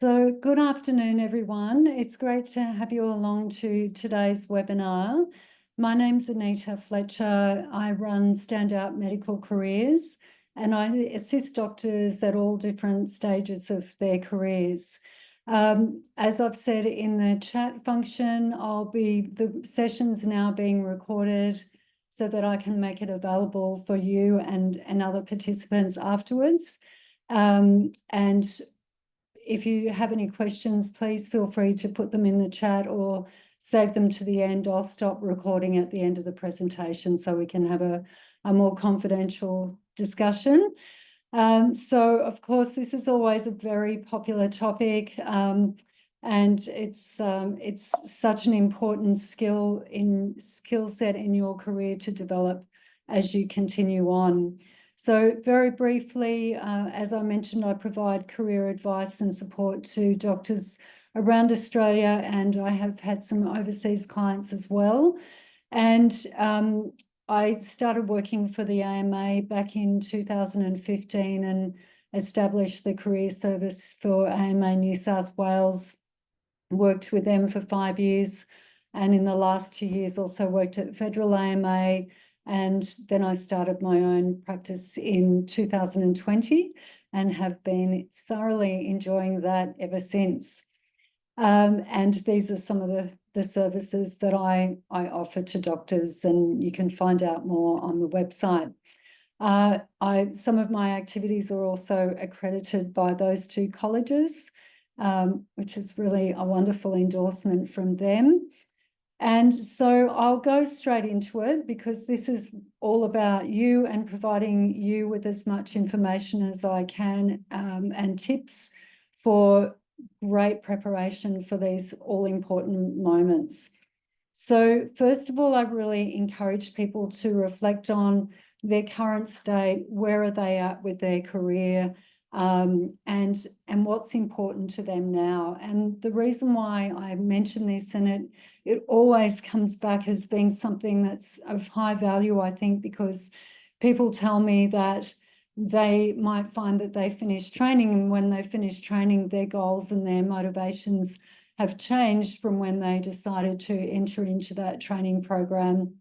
So good afternoon, everyone. It's great to have you along to today's webinar. My name's Anita Fletcher. I run Standout Medical Careers and I assist doctors at all different stages of their careers. As I've said in the chat function, the session's now being recorded so that I can make it available for you and other participants afterwards. And if you have any questions, please feel free to put them in the chat or save them to the end. I'll stop recording at the end of the presentation so we can have a more confidential discussion. So, of course, this is always a very popular topic, and it's such an important skill set in your career to develop as you continue on. So very briefly, as I mentioned, I provide career advice and support to doctors around Australia, and I have had some overseas clients as well. And I started working for the AMA back in 2015 and established the career service for AMA New South Wales, worked with them for 5 years, and in the last 2 years also worked at Federal AMA. And then I started my own practice in 2020 and have been thoroughly enjoying that ever since. And these are some of the services that I offer to doctors, and you can find out more on the website. Some of my activities are also accredited by those two colleges, which is really a wonderful endorsement from them. And so I'll go straight into it because this is all about you and providing you with as much information as I can, and tips for great preparation for these all-important moments. So first of all, I really encourage people to reflect on their current state. Where are they at with their career? And what's important to them now. And the reason why I mention this, and it always comes back as being something that's of high value, I think, because people tell me that they might find that they finish training, and when they finish training, their goals and their motivations have changed from when they decided to enter into that training program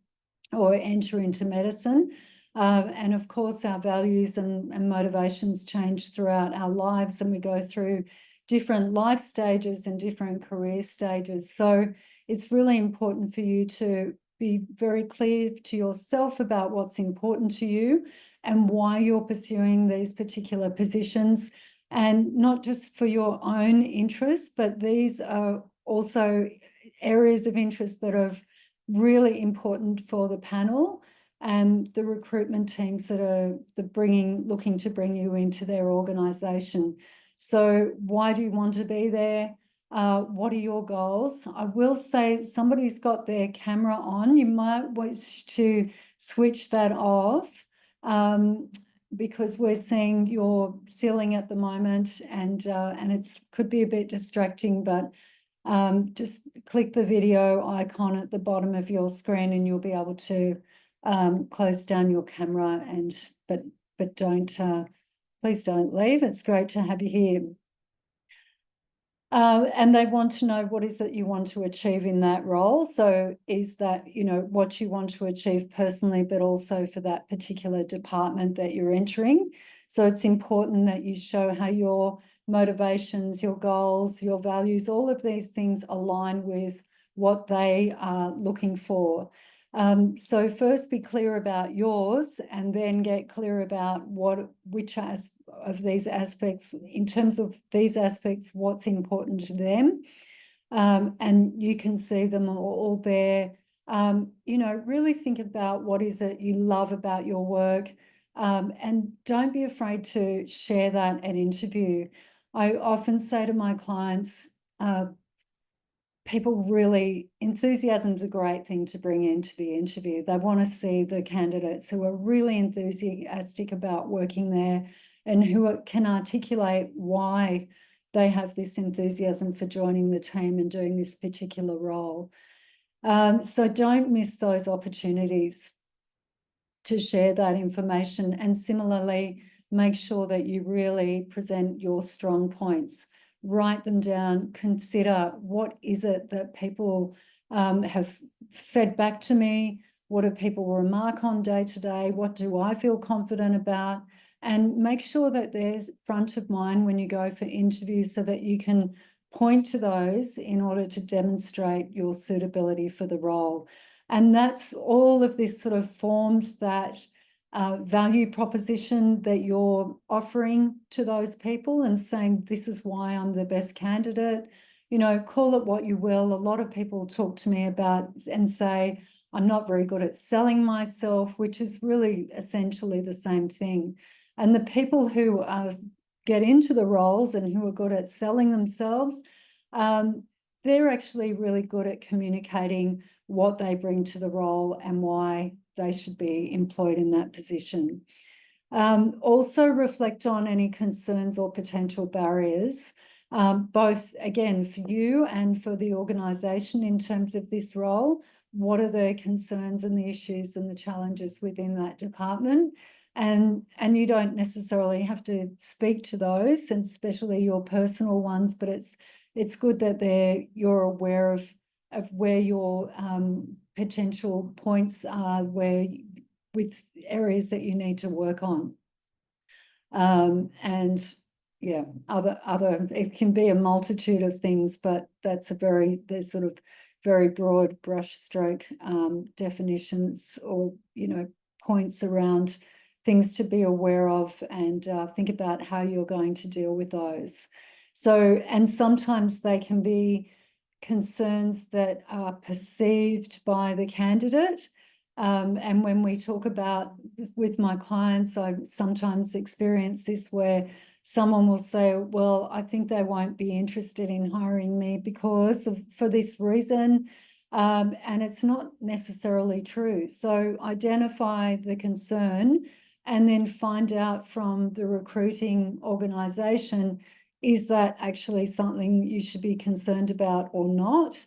or enter into medicine. And of course, our values and motivations change throughout our lives, and we go through different life stages and different career stages. So it's really important for you to be very clear to yourself about what's important to you and why you're pursuing these particular positions, and not just for your own interests, but these are also areas of interest that are really important for the panel and the recruitment teams that are looking to bring you into their organisation. So why do you want to be there? What are your goals? I will say somebody's got their camera on. You might wish to switch that off, because we're seeing your ceiling at the moment, and it could be a bit distracting, but just click the video icon at the bottom of your screen and you'll be able to close down your camera, but please don't leave. It's great to have you here. And they want to know what is it you want to achieve in that role. So is that, what you want to achieve personally, but also for that particular department that you're entering. So it's important that you show how your motivations, your goals, your values, all of these things align with what they are looking for. So first be clear about yours, and then get clear about which of these aspects, in terms of these aspects, what's important to them. And you can see them all there. Really think about what is it you love about your work, and don't be afraid to share that at interview. I often say to my clients, enthusiasm is a great thing to bring into the interview. They want to see the candidates who are really enthusiastic about working there and who can articulate why they have this enthusiasm for joining the team and doing this particular role. So don't miss those opportunities to share that information. And similarly, make sure that you really present your strong points write them down, consider what is it that people have fed back to me, what do people remark on day to day, what do I feel confident about, and make sure that they're front of mind when you go for interviews so that you can point to those in order to demonstrate your suitability for the role. And that's all of this sort of forms that value proposition that you're offering to those people and saying, this is why I'm the best candidate. You know, call it what you will. A lot of people talk to me about and say, I'm not very good at selling myself, which is really essentially the same thing. And the people who get into the roles and who are good at selling themselves, they're actually really good at communicating what they bring to the role and why they should be employed in that position. Also reflect on any concerns or potential barriers, both, again, for you and for the organisation in terms of this role. What are the concerns and the issues and the challenges within that department? And you don't necessarily have to speak to those, and especially your personal ones, but it's good that you're aware of where your potential points are, with areas that you need to work on. And yeah, it can be a multitude of things, but there's sort of very broad brushstroke definitions, or, points around things to be aware of, and think about how you're going to deal with those. So, and sometimes they can be concerns that are perceived by the candidate. And when we talk about with my clients, I sometimes experience this where someone will say, well, I think they won't be interested in hiring me for this reason. And it's not necessarily true. So identify the concern and then find out from the recruiting organisation, is that actually something you should be concerned about or not?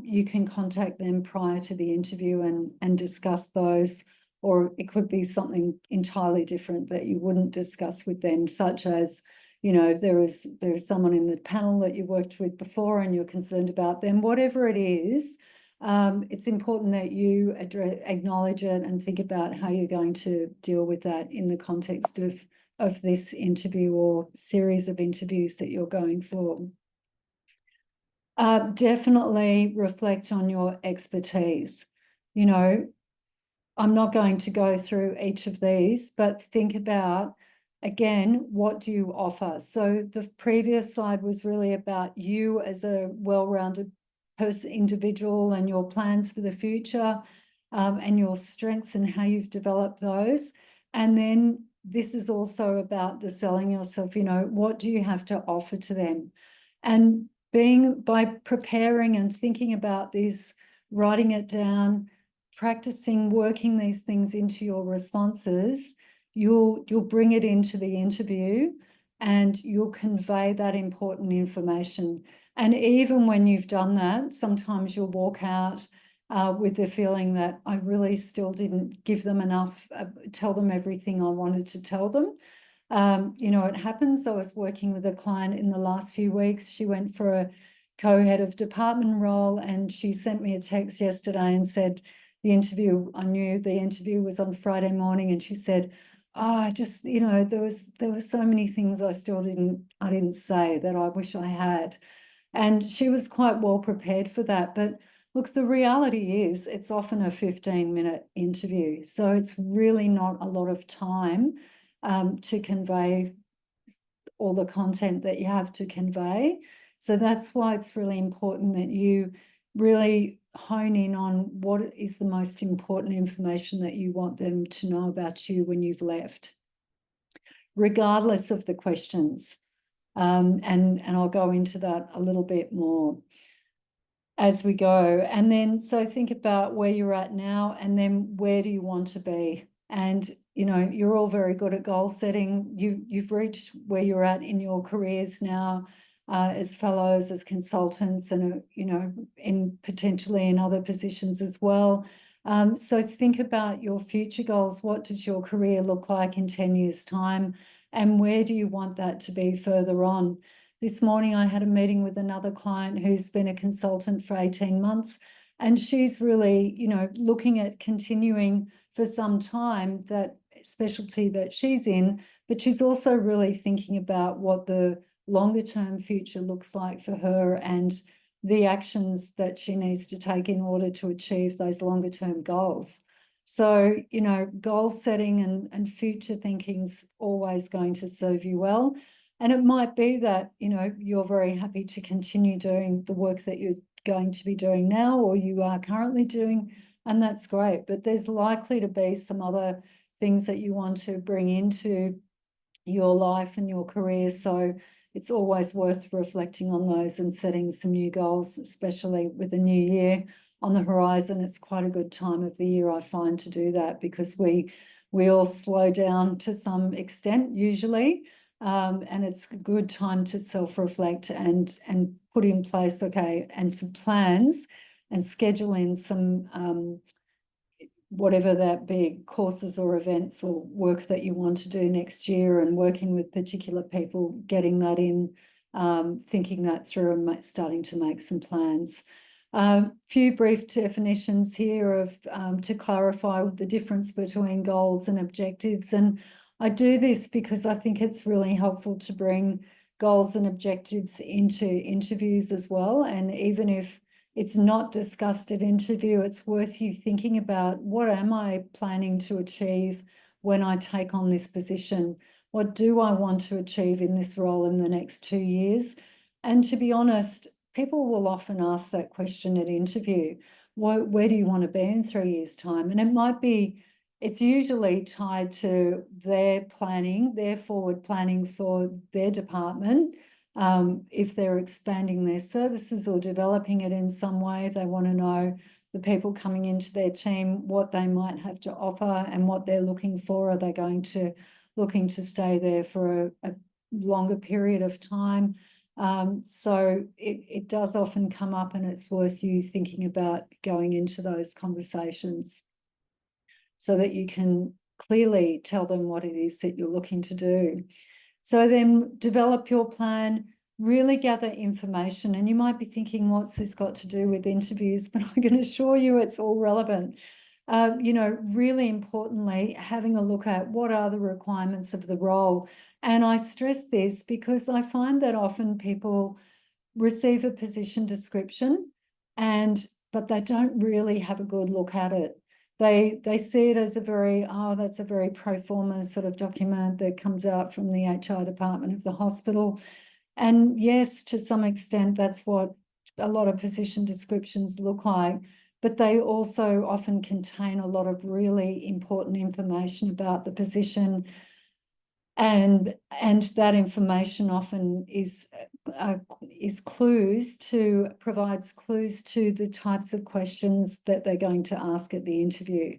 You can contact them prior to the interview and discuss those, or it could be something entirely different that you wouldn't discuss with them, such as, there is someone in the panel that you worked with before and you're concerned about them. Whatever it is, it's important that you acknowledge it and think about how you're going to deal with that in the context of this interview or series of interviews that you're going for. Definitely reflect on your expertise. I'm not going to go through each of these, but think about, again, what do you offer? So the previous slide was really about you as a well-rounded individual and your plans for the future, and your strengths and how you've developed those. And then this is also about the selling yourself. What do you have to offer to them? And by preparing and thinking about this, writing it down, practicing working these things into your responses, you'll bring it into the interview and you'll convey that important information. And even when you've done that, sometimes you'll walk out with the feeling that I really still didn't give them enough, tell them everything I wanted to tell them. It happens. I was working with a client in the last few weeks. She went for a co-head of department role, and she sent me a text yesterday and said, I knew the interview was on Friday morning, and she said, I just, there were so many things I didn't say that I wish I had. And she was quite well prepared for that. But look, the reality is it's often a 15-minute interview. So it's really not a lot of time to convey all the content that you have to convey. So that's why it's really important that you really hone in on what is the most important information that you want them to know about you when you've left, regardless of the questions. And I'll go into that a little bit more as we go. And then, so think about where you're at now, and then where do you want to be? And, you're all very good at goal setting. You've reached where you're at in your careers now, as fellows, as consultants, and, potentially in other positions as well. So think about your future goals. What does your career look like in 10 years' time? And where do you want that to be further on? This morning I had a meeting with another client who's been a consultant for 18 months, and she's really, looking at continuing for some time that specialty that she's in, but she's also really thinking about what the longer term future looks like for her and the actions that she needs to take in order to achieve those longer term goals. So, goal setting and future thinking's always going to serve you well. And it might be that, you're very happy to continue doing the work that you're going to be doing now or you are currently doing, and that's great. But there's likely to be some other things that you want to bring into your life and your career. So it's always worth reflecting on those and setting some new goals, especially with the new year on the horizon. It's quite a good time of the year, I find, to do that because we all slow down to some extent usually. And it's a good time to self-reflect and put in place, and some plans and schedule in some whatever that be, courses or events or work that you want to do next year, and working with particular people, getting that in, thinking that through and starting to make some plans. Few brief definitions here of to clarify the difference between goals and objectives. And I do this because I think it's really helpful to bring goals and objectives into interviews as well. And even if it's not discussed at interview, it's worth you thinking about, what am I planning to achieve when I take on this position? What do I want to achieve in this role in the next 2 years? And to be honest, people will often ask that question at interview. Where do you want to be in 3 years' time? And it's usually tied to their planning, their forward planning for their department. If they're expanding their services or developing it in some way, they want to know, the people coming into their team, what they might have to offer and what they're looking for. Are they looking to stay there for a longer period of time? So it does often come up, and it's worth you thinking about going into those conversations so that you can clearly tell them what it is that you're looking to do. So then develop your plan, really gather information. And you might be thinking, what's this got to do with interviews? But I can assure you it's all relevant. Really importantly, having a look at what are the requirements of the role. And I stress this because I find that often people receive a position description but they don't really have a good look at it. They see it as that's a very pro forma sort of document that comes out from the HR department of the hospital. And yes, to some extent, that's what a lot of position descriptions look like, but they also often contain a lot of really important information about the position. And that information often provides clues to the types of questions that they're going to ask at the interview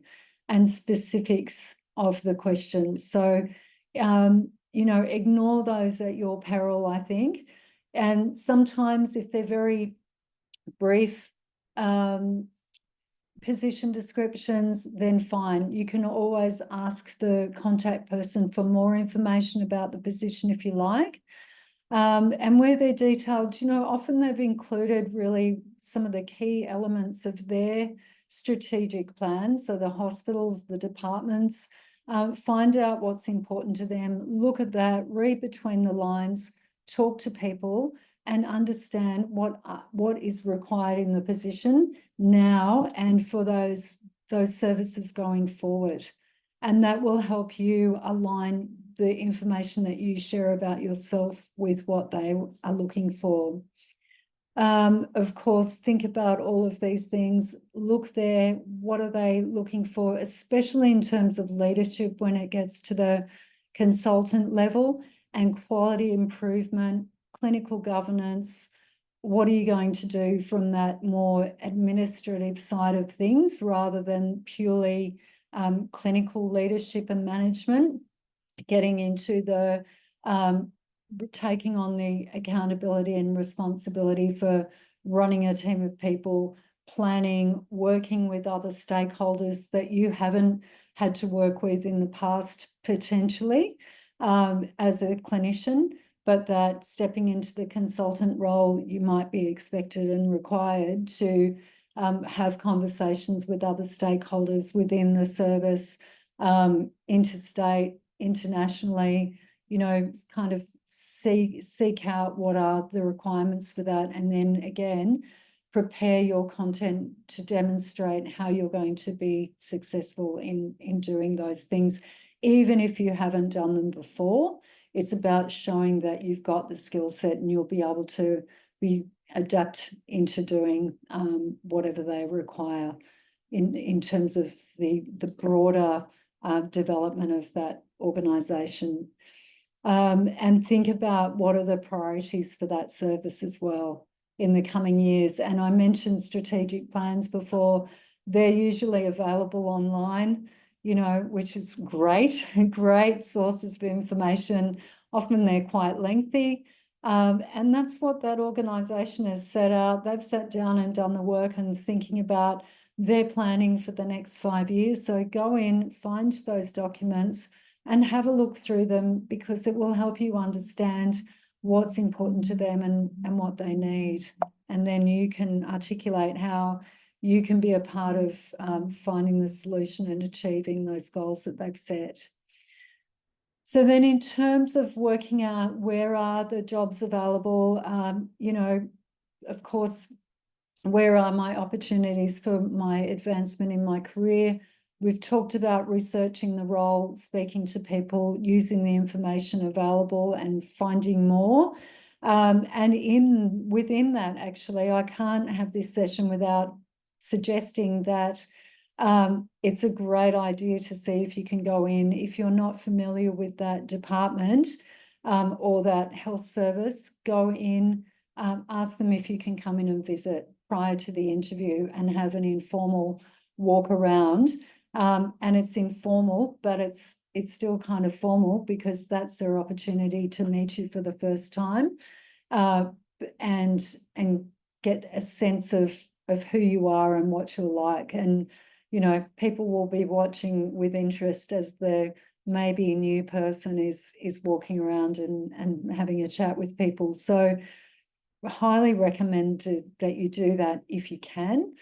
and specifics of the questions. So, ignore those at your peril, I think. And sometimes if they're very brief, position descriptions, then fine. You can always ask the contact person for more information about the position if you like. And where they're detailed, often they've included really some of the key elements of their strategic plan. So the hospitals, the departments, find out what's important to them, look at that, read between the lines, talk to people, and understand what is required in the position now and for those services going forward. And that will help you align the information that you share about yourself with what they are looking for. Of course, think about all of these things. Look there, what are they looking for, especially in terms of leadership when it gets to the consultant level, and quality improvement, clinical governance. What are you going to do from that more administrative side of things rather than purely clinical leadership and management, getting into the taking on the accountability and responsibility for running a team of people, planning, working with other stakeholders that you haven't had to work with in the past potentially as a clinician. but that stepping into the consultant role, you might be expected and required to have conversations with other stakeholders within the service, interstate, internationally, kind of seek out what are the requirements for that, and then again, prepare your content to demonstrate how you're going to be successful in doing those things, even if you haven't done them before. It's about showing that you've got the skill set and you'll be able to adapt into doing whatever they require in terms of the broader development of that organisation. And think about what are the priorities for that service as well in the coming years. And I mentioned strategic plans before. They're usually available online, which is great, great sources of information. Often they're quite lengthy. And that's what that organisation has set out. They've sat down and done the work and thinking about their planning for the next 5 years. So go in, find those documents and have a look through them, because it will help you understand what's important to them and what they need. And then you can articulate how you can be a part of finding the solution and achieving those goals that they've set. So then in terms of working out where are the jobs available, of course, where are my opportunities for my advancement in my career? We've talked about researching the role, speaking to people, using the information available and finding more. And within that, actually, I can't have this session without suggesting that it's a great idea to see if you can go in, if you're not familiar with that department or that health service, go in, ask them if you can come in and visit prior to the interview and have an informal walk around. And it's informal, but it's still kind of formal, because that's their opportunity to meet you for the first time and get a sense of who you are and what you're like. And people will be watching with interest as the maybe new person is walking around and having a chat with people. So highly recommend that you do that if you can.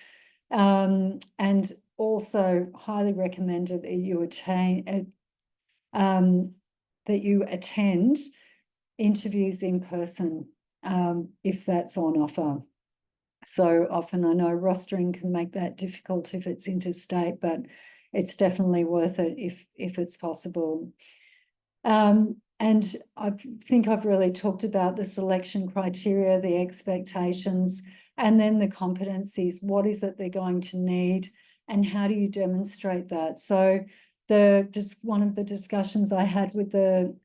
And also highly recommended that you attend interviews in person if that's on offer. So often I know rostering can make that difficult if it's interstate, but it's definitely worth it if it's possible. And I think I've really talked about the selection criteria, the expectations, and then the competencies. What is it they're going to need, and how do you demonstrate that? So one of the discussions I had with the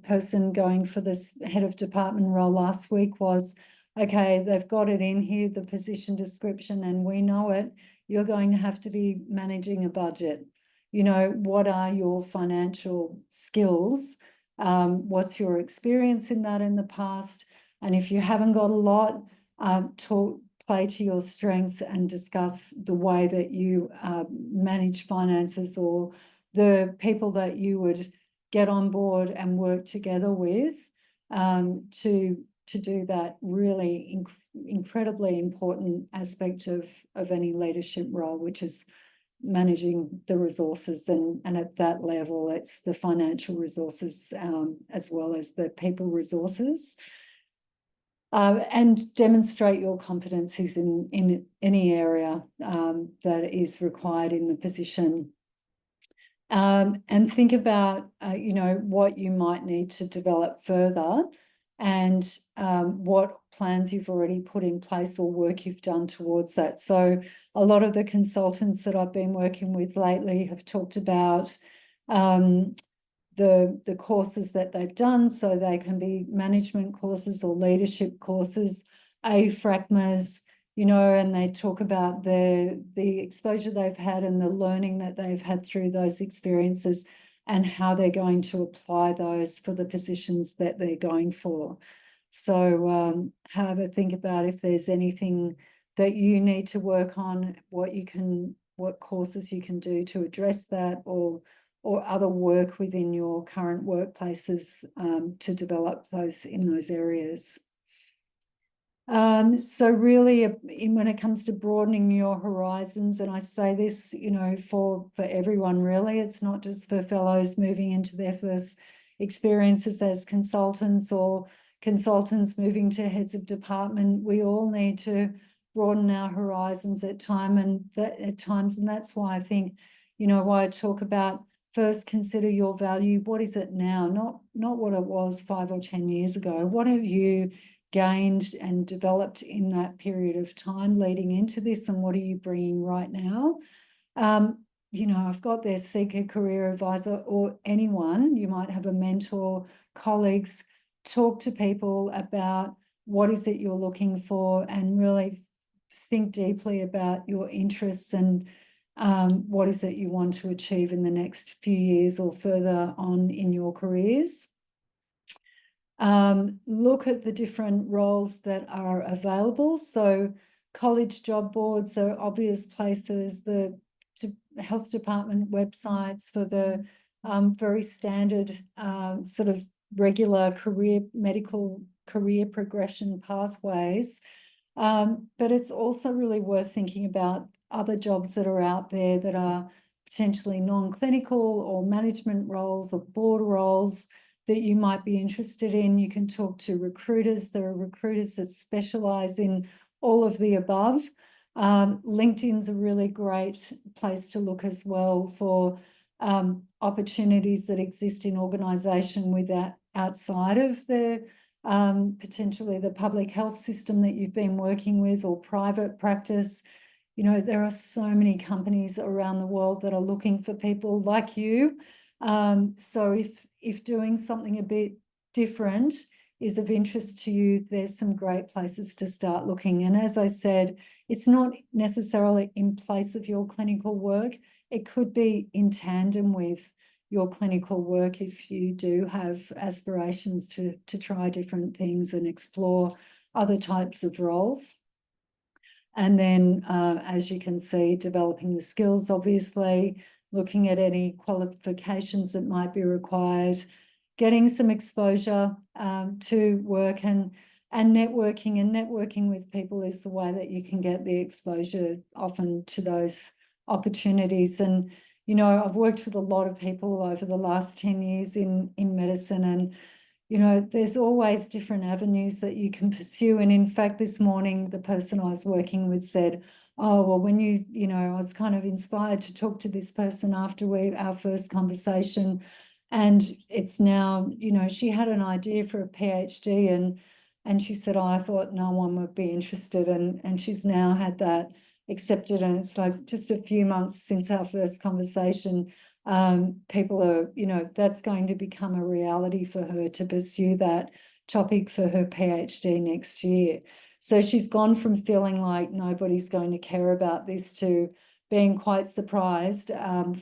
person going for this head of department role last week was, okay, they've got it in here, the position description, and we know it. You're going to have to be managing a budget. What are your financial skills? What's your experience in that in the past? And if you haven't got a lot, play to your strengths and discuss the way that you manage finances, or the people that you would get on board and work together with to do that really incredibly important aspect of any leadership role, which is managing the resources, and at that level it's the financial resources as well as the people resources, and demonstrate your competencies in any area that is required in the position, and think about what you might need to develop further, and what plans you've already put in place or work you've done towards that. So a lot of the consultants that I've been working with lately have talked about the courses that they've done. So they can be management courses or leadership courses, AFRACMAs, and they talk about the exposure they've had and the learning that they've had through those experiences, and how they're going to apply those for the positions that they're going for. So have a think about if there's anything that you need to work on, what courses you can do to address that, or or other work within your current workplaces to develop those in those areas. So really, when it comes to broadening your horizons, and I say this, for everyone really, it's not just for fellows moving into their first experiences as consultants or consultants moving to heads of department. We all need to broaden our horizons at times, and that's why I think, why I talk about first consider your value. What is it now? Not what it was 5 or 10 years ago. What have you gained and developed in that period of time leading into this, and what are you bringing right now? I've got their seek a career advisor, or anyone, you might have a mentor, colleagues, talk to people about what is it you're looking for, and really think deeply about your interests and what is it you want to achieve in the next few years or further on in your careers. Look at the different roles that are available. So college job boards are obvious places, the health department websites for the very standard sort of regular medical career progression pathways. But it's also really worth thinking about other jobs that are out there that are potentially non-clinical or management roles or board roles that you might be interested in. You can talk to recruiters. There are recruiters that specialize in all of the above. LinkedIn's a really great place to look as well for opportunities that exist in organisation with that outside of the potentially the public health system that you've been working with, or private practice. There are so many companies around the world that are looking for people like you. So if doing something a bit different is of interest to you, there's some great places to start looking. And as I said, it's not necessarily in place of your clinical work. It could be in tandem with your clinical work if you do have aspirations to try different things and explore other types of roles. And then, as you can see, developing the skills, obviously, looking at any qualifications that might be required, getting some exposure to work, and networking. And networking with people is the way that you can get the exposure often to those opportunities. And, I've worked with a lot of people over the last 10 years in medicine, and there's always different avenues that you can pursue. And in fact, this morning, the person I was working with said, oh, well, when I was kind of inspired to talk to this person after our first conversation. And it's now, she had an idea for a PhD, and she said, oh, I thought no one would be interested. And she's now had that accepted. And it's like just a few months since our first conversation. People are, that's going to become a reality for her to pursue that topic for her PhD next year. So she's gone from feeling like nobody's going to care about this to being quite surprised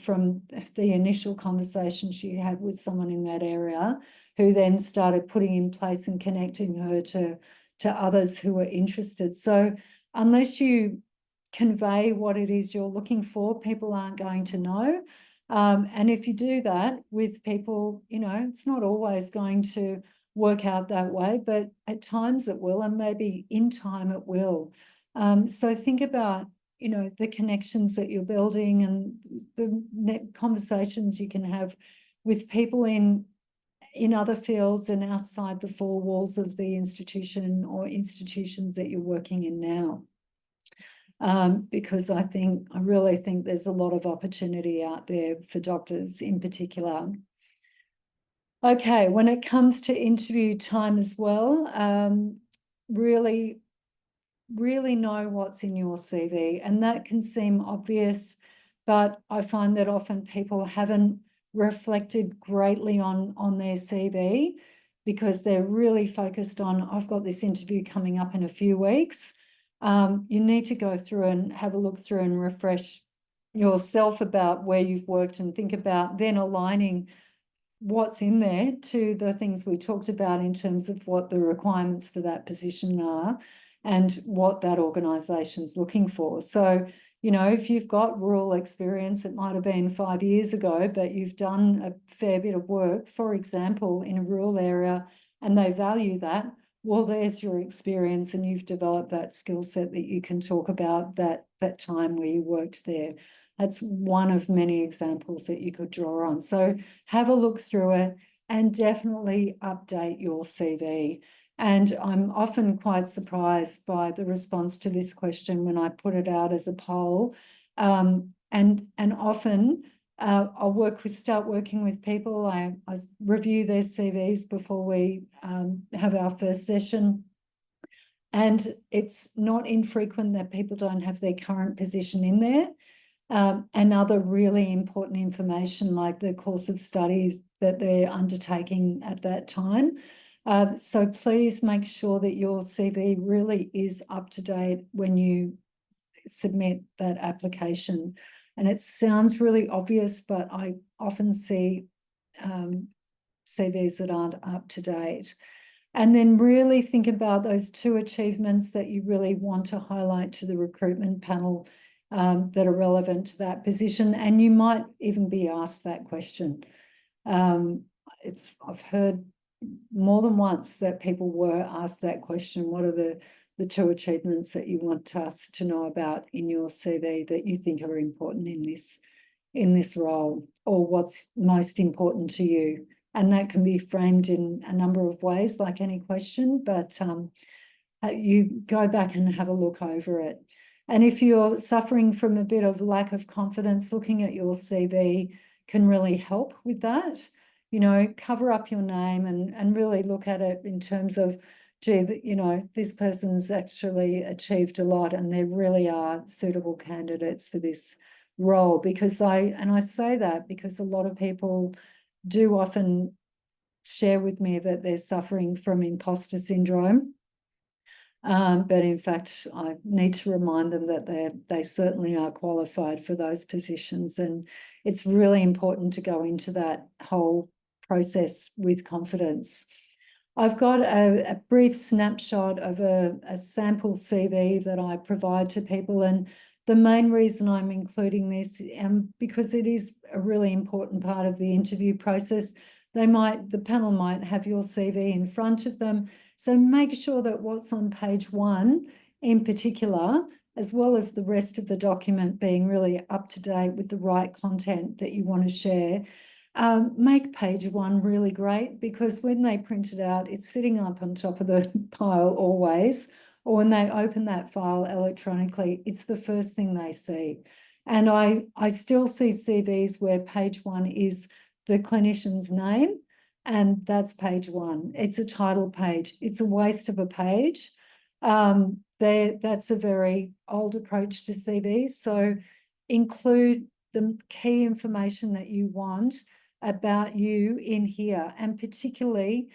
from the initial conversation she had with someone in that area, who then started putting in place and connecting her to others who were interested. So unless you convey what it is you're looking for, people aren't going to know. And if you do that with people, it's not always going to work out that way, but at times it will, and maybe in time it will. So think about, the connections that you're building and the conversations you can have with people in other fields and outside the four walls of the institution or institutions that you're working in now. Because I really think there's a lot of opportunity out there for doctors in particular. Okay, when it comes to interview time as well, really know what's in your CV. And that can seem obvious, but I find that often people haven't reflected greatly on their CV because they're really focused on, I've got this interview coming up in a few weeks. You need to go through and have a look through and refresh yourself about where you've worked, and think about then aligning what's in there to the things we talked about in terms of what the requirements for that position are and what that organisation's looking for. So, You know, if you've got rural experience, it might have been 5 years ago, but you've done a fair bit of work, for example, in a rural area, and they value that. Well, there's your experience, and you've developed that skill set that you can talk about that time where you worked there. That's one of many examples that you could draw on. So have a look through it and definitely update your CV. And I'm often quite surprised by the response to this question when I put it out as a poll. And often I'll start working with people. I review their CVs before we have our first session. And it's not infrequent that people don't have their current position in there. And other really important information like the course of studies that they're undertaking at that time. So please make sure that your CV really is up to date when you submit that application. And it sounds really obvious, but I often see CVs that aren't up to date. And then really think about those 2 achievements that you really want to highlight to the recruitment panel that are relevant to that position. And you might even be asked that question. I've heard more than once that people were asked that question. What are the 2 achievements that you want us to know about in your CV that you think are important in this role, or what's most important to you? And that can be framed in a number of ways, like any question, but you go back and have a look over it. And if you're suffering from a bit of lack of confidence, looking at your CV can really help with that. You know, cover up your name and really look at it in terms of, gee, you know, this person's actually achieved a lot and they really are suitable candidates for this role. Because I say that because a lot of people do often share with me that they're suffering from imposter syndrome. But in fact, I need to remind them that they certainly are qualified for those positions. And it's really important to go into that whole process with confidence. I've got a brief snapshot of a sample CV that I provide to people. And the main reason I'm including this, because it is a really important part of the interview process. The panel might have your CV in front of them. So make sure that what's on page 1 in particular, as well as the rest of the document being really up to date with the right content that you want to share, make page 1 really great, because when they print it out, it's sitting up on top of the pile always, or when they open that file electronically, it's the first thing they see. And I still see CVs where page 1 is the clinician's name, and that's page 1. It's a title page. It's a waste of a page. That's a very old approach to CVs. So include the key information that you want about you in here. And particularly,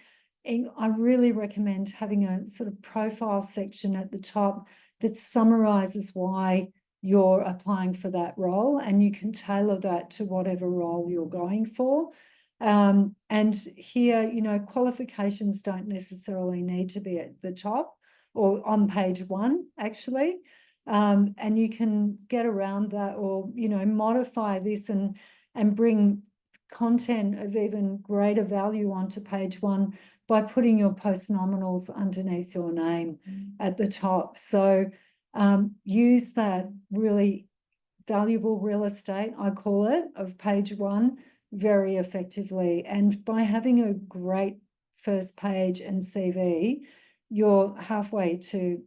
I really recommend having a sort of profile section at the top that summarizes why you're applying for that role, and you can tailor that to whatever role you're going for. And here, you know, qualifications don't necessarily need to be at the top or on page 1, actually. And you can get around that, or, you know, modify this and bring content of even greater value onto page 1 by putting your post-nominals underneath your name at the top. So use that really valuable real estate, I call it, of page 1 very effectively. And by having a great first page and CV, you're halfway to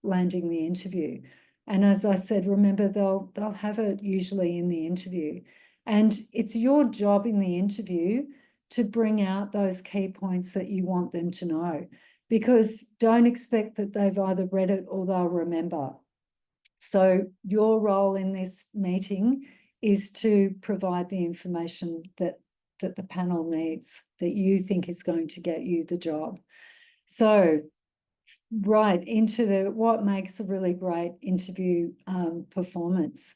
landing the interview. And as I said, remember, they'll have it usually in the interview. And it's your job in the interview to bring out those key points that you want them to know, because don't expect that they've either read it or they'll remember. So your role in this meeting is to provide the information that the panel needs, that you think is going to get you the job. So right into what makes a really great interview performance.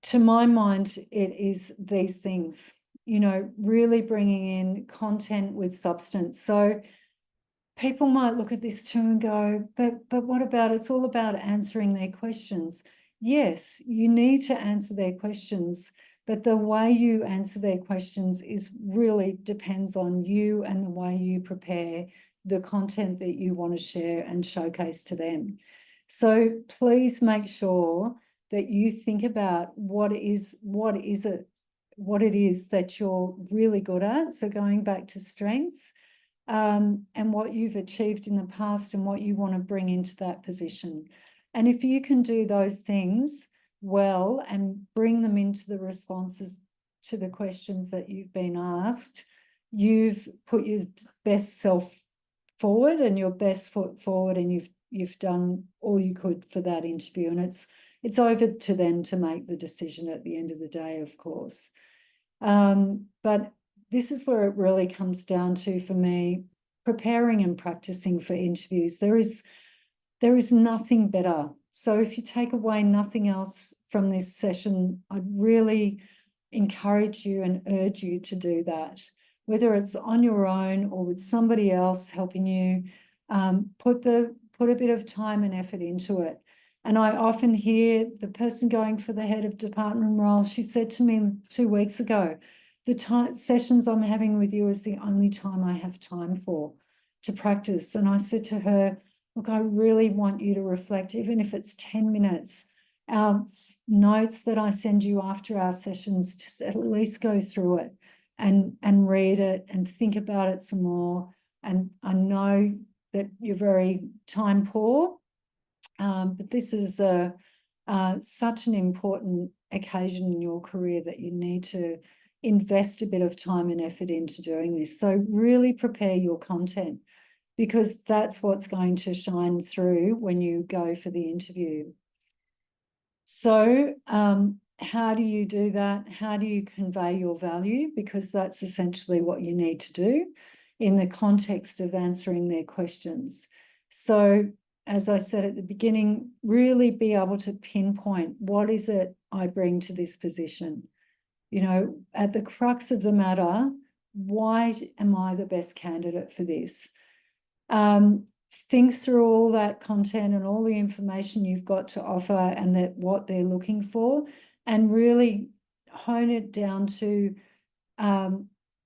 To my mind, it is these things, you know, really bringing in content with substance. So people might look at this too and go, but what about, it's all about answering their questions. Yes, you need to answer their questions, but the way you answer their questions really depends on you and the way you prepare the content that you want to share and showcase to them. So please make sure that you think about what it is that you're really good at. So going back to strengths, and what you've achieved in the past and what you want to bring into that position. And if you can do those things well and bring them into the responses to the questions that you've been asked, you've put your best self forward and your best foot forward, and you've done all you could for that interview. And it's over to them to make the decision at the end of the day, of course. But this is where it really comes down to, for me, preparing and practicing for interviews. There is nothing better. So if you take away nothing else from this session, I'd really encourage you and urge you to do that, whether it's on your own or with somebody else helping you. Put a bit of time and effort into it. And I often hear the person going for the head of department role, she said to me 2 weeks ago, the sessions I'm having with you is the only time I have time to practice. And I said to her, look, I really want you to reflect, even if it's 10 minutes, our notes that I send you after our sessions, just at least go through it and read it and think about it some more. And I know that you're very time poor, but this is such an important occasion in your career that you need to invest a bit of time and effort into doing this. So really prepare your content, because that's what's going to shine through when you go for the interview. So how do you do that? How do you convey your value? Because that's essentially what you need to do in the context of answering their questions. So as I said at the beginning, really be able to pinpoint, what is it I bring to this position? You know, at the crux of the matter, why am I the best candidate for this? Think through all that content and all the information you've got to offer and what they're looking for, and really hone it down to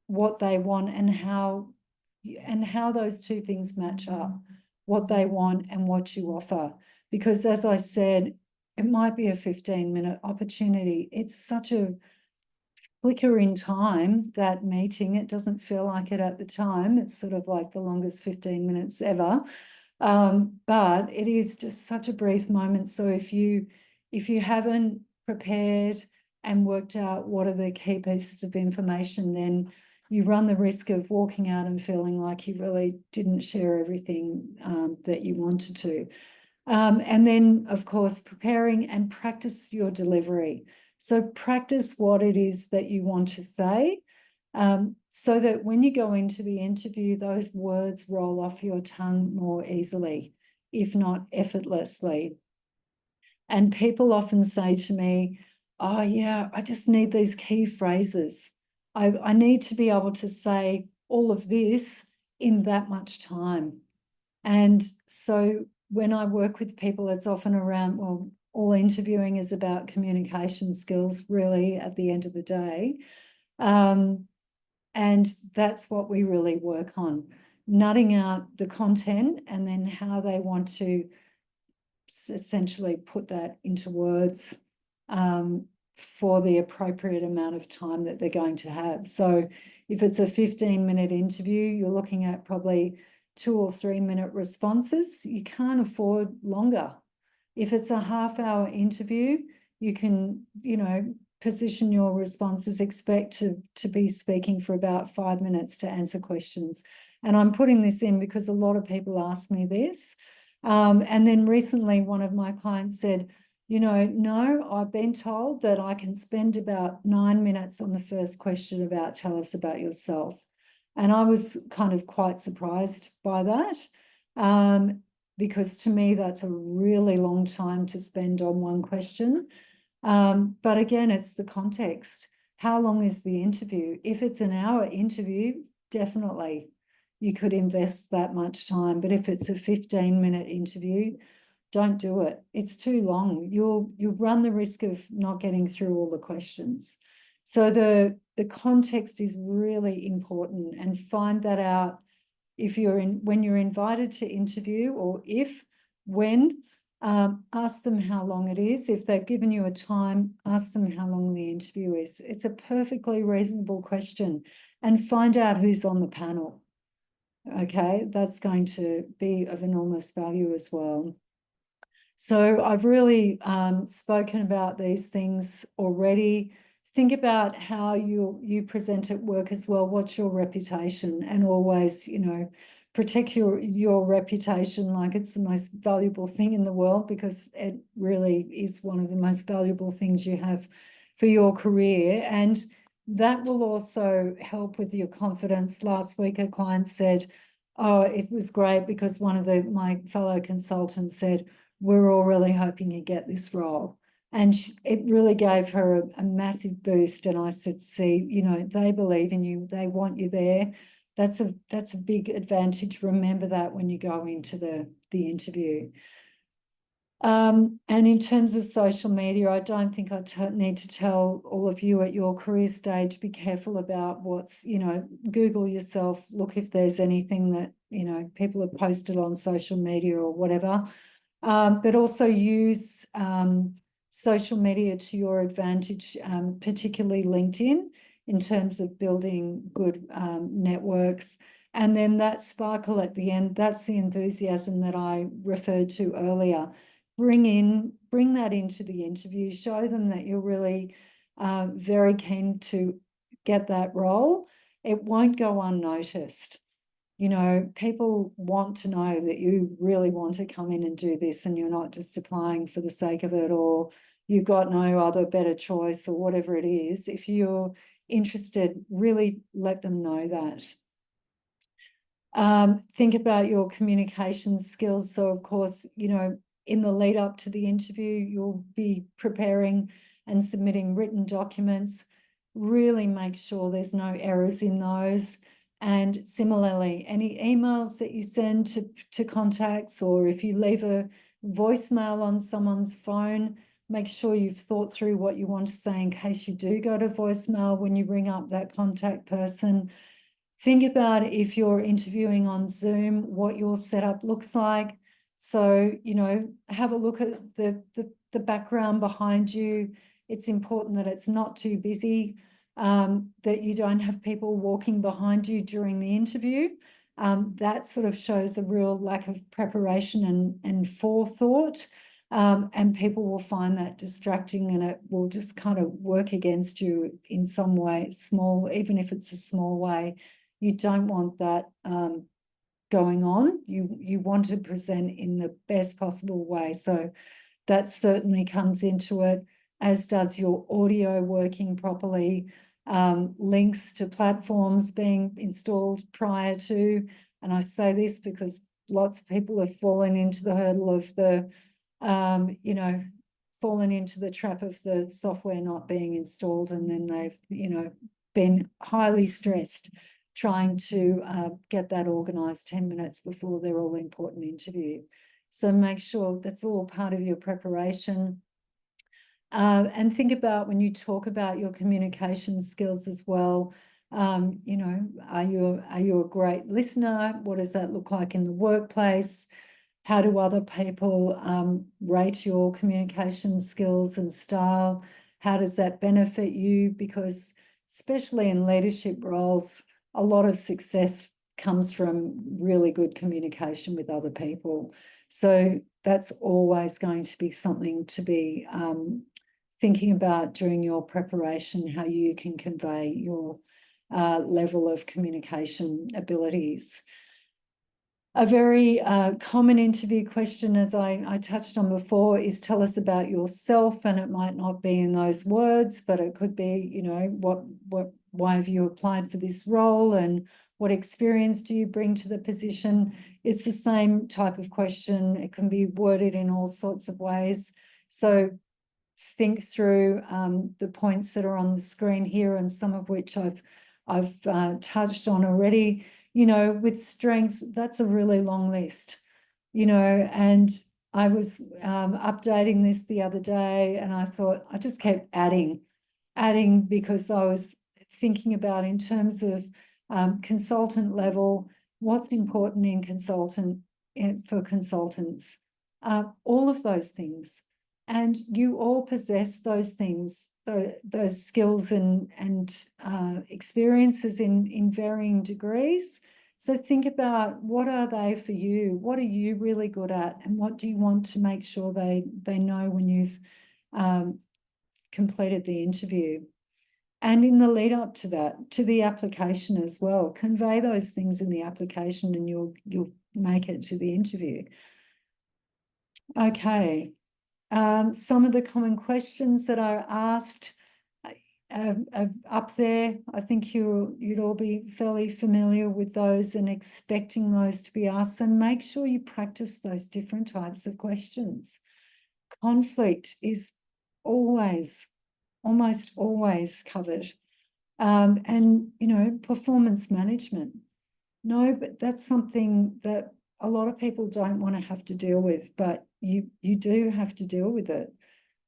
what they want and how those two things match up, what they want and what you offer. Because as I said, it might be a 15-minute opportunity. It's such a flicker in time, that meeting. It doesn't feel like it at the time. It's sort of like the longest 15 minutes ever. But it is just such a brief moment. So if you haven't prepared and worked out what are the key pieces of information, then you run the risk of walking out and feeling like you really didn't share everything that you wanted to. And then, of course, preparing and practice your delivery. So practice what it is that you want to say, so that when you go into the interview, those words roll off your tongue more easily, if not effortlessly. And people often say to me, oh yeah, I just need these key phrases. I need to be able to say all of this in that much time. And so when I work with people, it's often around, well, all interviewing is about communication skills, really, at the end of the day. And that's what we really work on, nutting out the content and then how they want to essentially put that into words for the appropriate amount of time that they're going to have. So if it's a 15-minute interview, you're looking at probably 2 or 3 minute responses. You can't afford longer. If it's a half-hour interview, you can, you know, position your responses, expect to be speaking for about 5 minutes to answer questions. And I'm putting this in because a lot of people ask me this. And then recently, one of my clients said, you know, no, I've been told that I can spend about 9 minutes on the first question about, tell us about yourself. And I was kind of quite surprised by that, because to me, that's a really long time to spend on one question. But again, it's the context. How long is the interview? If it's an hour interview, definitely, you could invest that much time. But if it's a 15-minute interview, don't do it. It's too long. You'll run the risk of not getting through all the questions. So the context is really important, and find that out when you're invited to interview, or when, ask them how long it is. If they've given you a time, ask them how long the interview is. It's a perfectly reasonable question, and find out who's on the panel. Okay, that's going to be of enormous value as well. So I've really spoken about these things already. Think about how you present at work as well. What's your reputation? And always, protect your reputation like it's the most valuable thing in the world, because it really is one of the most valuable things you have for your career. And that will also help with your confidence. Last week, a client said, oh, it was great because one of my fellow consultants said, we're all really hoping you get this role. And it really gave her a massive boost. And I said, see, they believe in you. They want you there. That's a big advantage. Remember that when you go into the interview. And in terms of social media, I don't think I need to tell all of you at your career stage, be careful about Google yourself, look if there's anything that, people have posted on social media or whatever. But also use social media to your advantage, particularly LinkedIn, in terms of building good networks. And then that sparkle at the end, that's the enthusiasm that I referred to earlier. Bring that into the interview, show them that you're really very keen to get that role. It won't go unnoticed. People want to know that you really want to come in and do this, and you're not just applying for the sake of it, or you've got no other better choice, or whatever it is. If you're interested, really let them know that. Think about your communication skills. So, of course, in the lead up to the interview, you'll be preparing and submitting written documents. Really make sure there's no errors in those. And similarly, any emails that you send to contacts, or if you leave a voicemail on someone's phone, make sure you've thought through what you want to say in case you do go to voicemail when you ring up that contact person. Think about if you're interviewing on Zoom, what your setup looks like. So, have a look at the background behind you. It's important that it's not too busy, that you don't have people walking behind you during the interview. That sort of shows a real lack of preparation and forethought. And people will find that distracting, and it will just kind of work against you in some way, even if it's a small way. You don't want that going on. You want to present in the best possible way. So that certainly comes into it, as does your audio working properly, links to platforms being installed prior to. And I say this because lots of people have fallen into the hurdle of fallen into the trap of the software not being installed, and then they've, been highly stressed trying to get that organised 10 minutes before their all-important interview. So make sure that's all part of your preparation. And think about when you talk about your communication skills as well. Are you a great listener? What does that look like in the workplace? How do other people rate your communication skills and style? How does that benefit you? Because especially in leadership roles, a lot of success comes from really good communication with other people. So that's always going to be something to be thinking about during your preparation, how you can convey your level of communication abilities. A very common interview question, as I touched on before, is tell us about yourself. And it might not be in those words, but it could be, why have you applied for this role, and what experience do you bring to the position? It's the same type of question. It can be worded in all sorts of ways. So think through the points that are on the screen here, and some of which I've touched on already. with strengths, that's a really long list, and I was updating this the other day, and I thought I just kept adding because I was thinking about, in terms of consultant level, what's important for consultants, all of those things. And you all possess those things, those skills and experiences in varying degrees. So think about, what are they for you? What are you really good at? And what do you want to make sure they know when you've completed the interview? And in the lead up to that, to the application as well, convey those things in the application, and you'll make it to the interview. Okay. Some of the common questions that are asked are up there. I think you'd all be fairly familiar with those and expecting those to be asked. So make sure you practice those different types of questions. Conflict is almost always covered. And, performance management. No, but that's something that a lot of people don't want to have to deal with, but you do have to deal with it.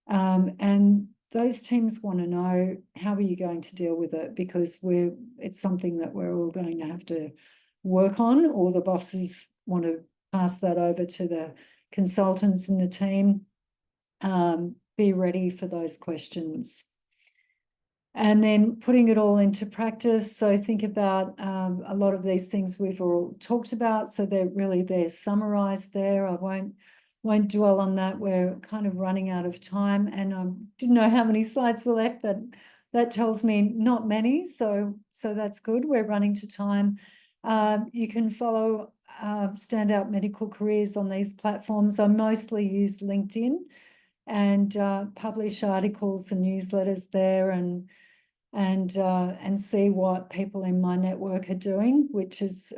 And those teams want to know, how are you going to deal with it? Because it's something that we're all going to have to work on, or the bosses want to pass that over to the consultants in the team. Be ready for those questions. And then putting it all into practice. So think about a lot of these things we've all talked about. So they're summarized there. I won't dwell on that. We're kind of running out of time, and I didn't know how many slides were left, but that tells me not many. So that's good. We're running to time. You can follow Standout Medical Careers on these platforms. I mostly use LinkedIn and publish articles and newsletters there, and see what people in my network are doing, which is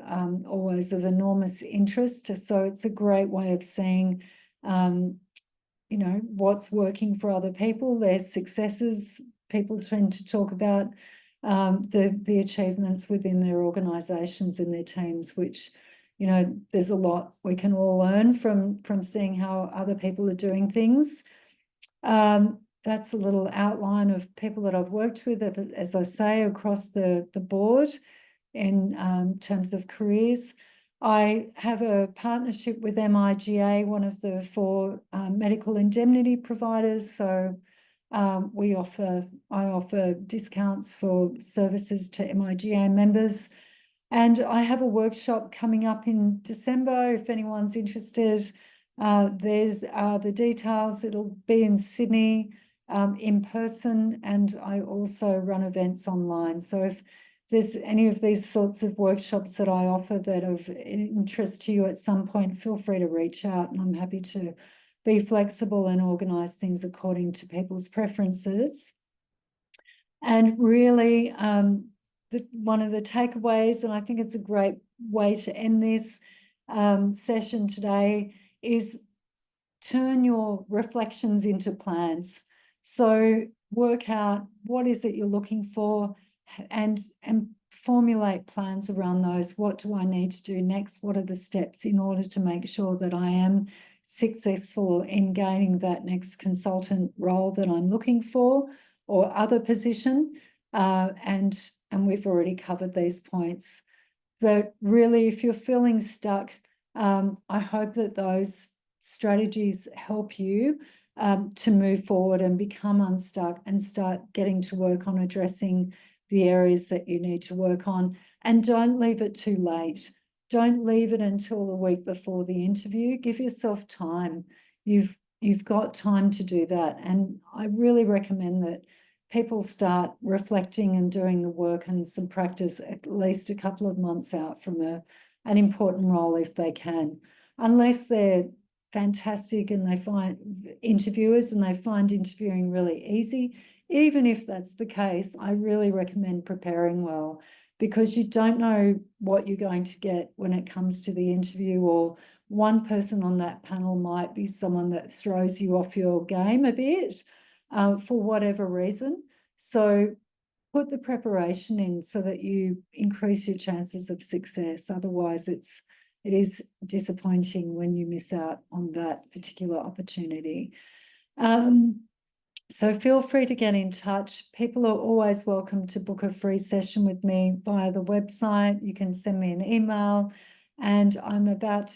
always of enormous interest. So it's a great way of seeing, what's working for other people, their successes. People tend to talk about the achievements within their organisations and their teams, which, there's a lot we can all learn from seeing how other people are doing things. That's a little outline of people that I've worked with, as I say, across the board in terms of careers. I have a partnership with MIGA, one of the 4 medical indemnity providers. So I offer discounts for services to MIGA members. And I have a workshop coming up in December, if anyone's interested. There's the details. It'll be in Sydney in person, and I also run events online. So if there's any of these sorts of workshops that I offer that are of interest to you at some point, feel free to reach out, and I'm happy to be flexible and organise things according to people's preferences. And really, one of the takeaways, and I think it's a great way to end this session today, is turn your reflections into plans. So work out what is it you're looking for, and formulate plans around those. What do I need to do next? What are the steps in order to make sure that I am successful in gaining that next consultant role that I'm looking for, or other position? And we've already covered these points. But really, if you're feeling stuck, I hope that those strategies help you to move forward and become unstuck and start getting to work on addressing the areas that you need to work on. And don't leave it too late. Don't leave it until the week before the interview. Give yourself time. You've got time to do that. And I really recommend that people start reflecting and doing the work and some practice at least a couple of months out from an important role, if they can. Unless they're fantastic and they find interviewers and they find interviewing really easy. Even if that's the case, I really recommend preparing well, because you don't know what you're going to get when it comes to the interview, or one person on that panel might be someone that throws you off your game a bit for whatever reason. So put the preparation in so that you increase your chances of success. Otherwise, it is disappointing when you miss out on that particular opportunity. So feel free to get in touch. People are always welcome to book a free session with me via the website. You can send me an email, and I'm about